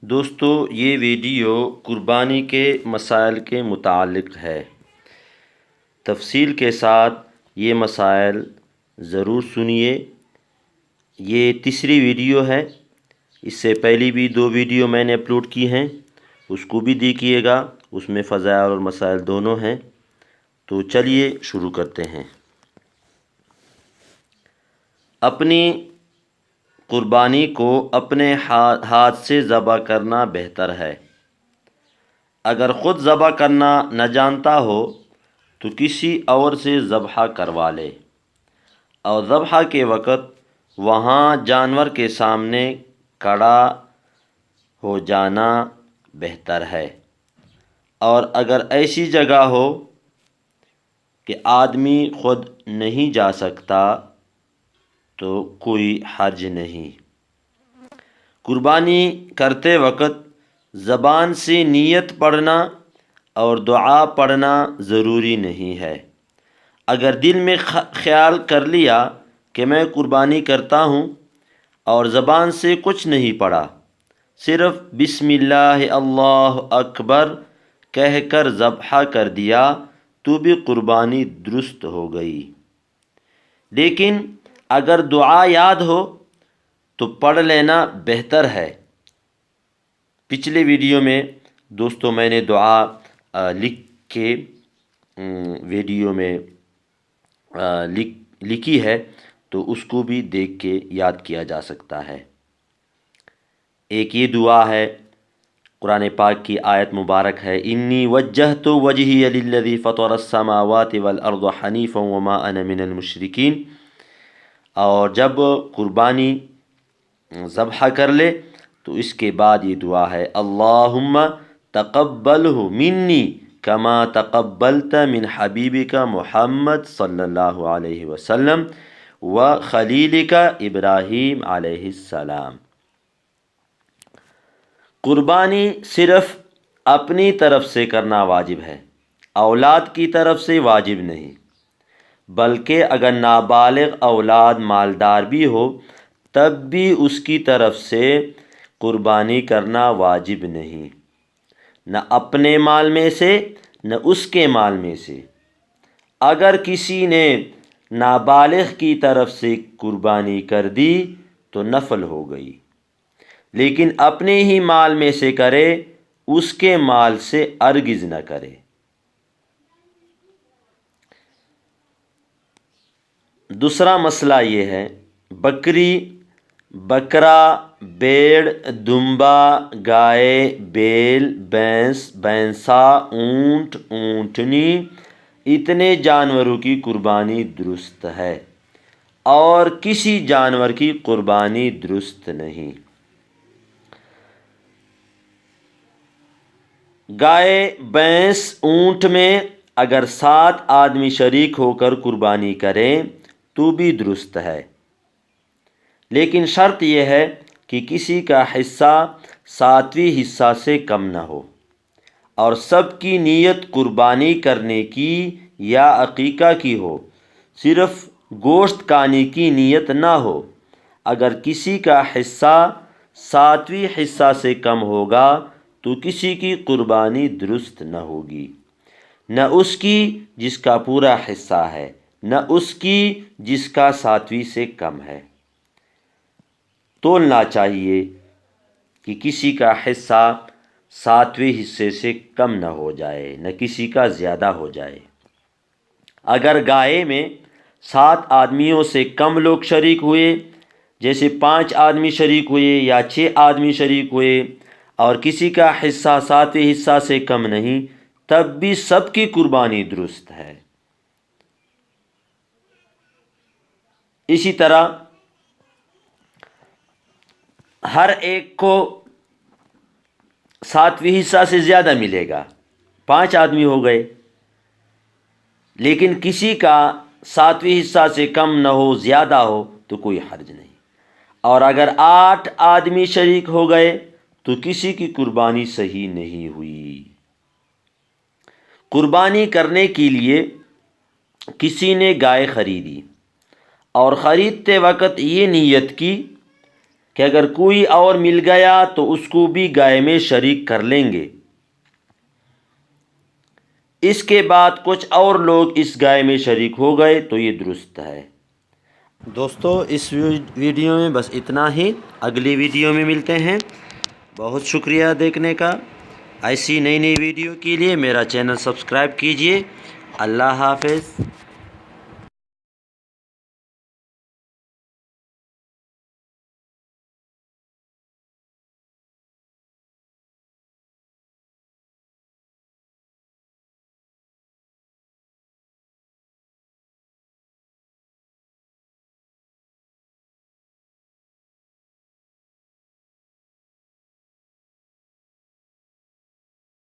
دوستو یہ ویڈیو قربانی کے مسائل کے متعلق ہے۔ تفصیل کے ساتھ یہ مسائل ضرور سنیے۔ یہ تیسری ویڈیو ہے، اس سے پہلی بھی 2 ویڈیو میں نے اپلوڈ کی ہیں، اس کو بھی دیکھیے گا، اس میں فضائل اور مسائل دونوں ہیں۔ تو چلیے شروع کرتے ہیں۔ اپنی قربانی کو اپنے ہاتھ سے ذبح کرنا بہتر ہے۔ اگر خود ذبح کرنا نہ جانتا ہو تو کسی اور سے ذبح کروا لے، اور ذبح کے وقت وہاں جانور کے سامنے کھڑا ہو جانا بہتر ہے۔ اور اگر ایسی جگہ ہو کہ آدمی خود نہیں جا سکتا تو کوئی حرج نہیں۔ قربانی کرتے وقت زبان سے نیت پڑھنا اور دعا پڑھنا ضروری نہیں ہے۔ اگر دل میں خیال کر لیا کہ میں قربانی کرتا ہوں اور زبان سے کچھ نہیں پڑھا، صرف بسم اللہ اللہ اکبر کہہ کر ذبح کر دیا تو بھی قربانی درست ہو گئی۔ لیکن اگر دعا یاد ہو تو پڑھ لینا بہتر ہے۔ پچھلے ویڈیو میں دوستو میں نے دعا لکھ کے ویڈیو میں لکھی ہے، تو اس کو بھی دیکھ کے یاد کیا جا سکتا ہے۔ ایک یہ دعا ہے، قرآن پاک کی آیت مبارک ہے، انی وجہت وجہی للذی فطر السماوات والارض حنیفا وما انا من المشرکین۔ اور جب قربانی ذبح کر لے تو اس کے بعد یہ دعا ہے، اللہم تقبلہ منی کما تقبلت من حبیبک محمد صلی اللہ علیہ وسلم و خلیلک ابراہیم علیہ السلام۔ قربانی صرف اپنی طرف سے کرنا واجب ہے، اولاد کی طرف سے واجب نہیں، بلکہ اگر نابالغ اولاد مالدار بھی ہو تب بھی اس کی طرف سے قربانی کرنا واجب نہیں، نہ اپنے مال میں سے نہ اس کے مال میں سے۔ اگر کسی نے نابالغ کی طرف سے قربانی کر دی تو نفل ہو گئی، لیکن اپنے ہی مال میں سے کرے، اس کے مال سے ہرگز نہ کرے۔ دوسرا مسئلہ یہ ہے، بکری، بکرا، بھیڑ، دمبا، گائے، بیل، بھینس، بھینسا، اونٹ، اونٹنی، اتنے جانوروں کی قربانی درست ہے، اور کسی جانور کی قربانی درست نہیں۔ گائے، بھینس، اونٹ میں اگر 7 آدمی شریک ہو کر قربانی کریں تو بھی درست ہے، لیکن شرط یہ ہے کہ کسی کا حصہ 7ویں حصہ سے کم نہ ہو، اور سب کی نیت قربانی کرنے کی یا عقیقہ کی ہو، صرف گوشت کھانے کی نیت نہ ہو۔ اگر کسی کا حصہ 7ویں حصہ سے کم ہوگا تو کسی کی قربانی درست نہ ہوگی، نہ اس کی جس کا پورا حصہ ہے، نہ اس کی جس کا 7ویں سے کم ہے۔ تولنا چاہیے کہ کسی کا حصہ 7ویں حصے سے کم نہ ہو جائے، نہ کسی کا زیادہ ہو جائے۔ اگر گائے میں 7 آدمیوں سے کم لوگ شریک ہوئے، جیسے 5 آدمی شریک ہوئے یا 6 آدمی شریک ہوئے، اور کسی کا حصہ 7ویں حصہ سے کم نہیں، تب بھی سب کی قربانی درست ہے۔ اسی طرح ہر ایک کو 7ویں حصہ سے زیادہ ملے گا، 5 آدمی ہو گئے، لیکن کسی کا 7ویں حصہ سے کم نہ ہو، زیادہ ہو تو کوئی حرج نہیں۔ اور اگر 8 آدمی شریک ہو گئے تو کسی کی قربانی صحیح نہیں ہوئی۔ قربانی کرنے کے لیے کسی نے گائے خریدی اور خریدتے وقت یہ نیت کی کہ اگر کوئی اور مل گیا تو اس کو بھی گائے میں شریک کر لیں گے، اس کے بعد کچھ اور لوگ اس گائے میں شریک ہو گئے تو یہ درست ہے۔ دوستو اس ویڈیو میں بس اتنا ہی، اگلی ویڈیو میں ملتے ہیں۔ بہت شکریہ دیکھنے کا۔ ایسی نئی ویڈیو کے لیے میرا چینل سبسکرائب کیجیے۔ اللہ حافظ۔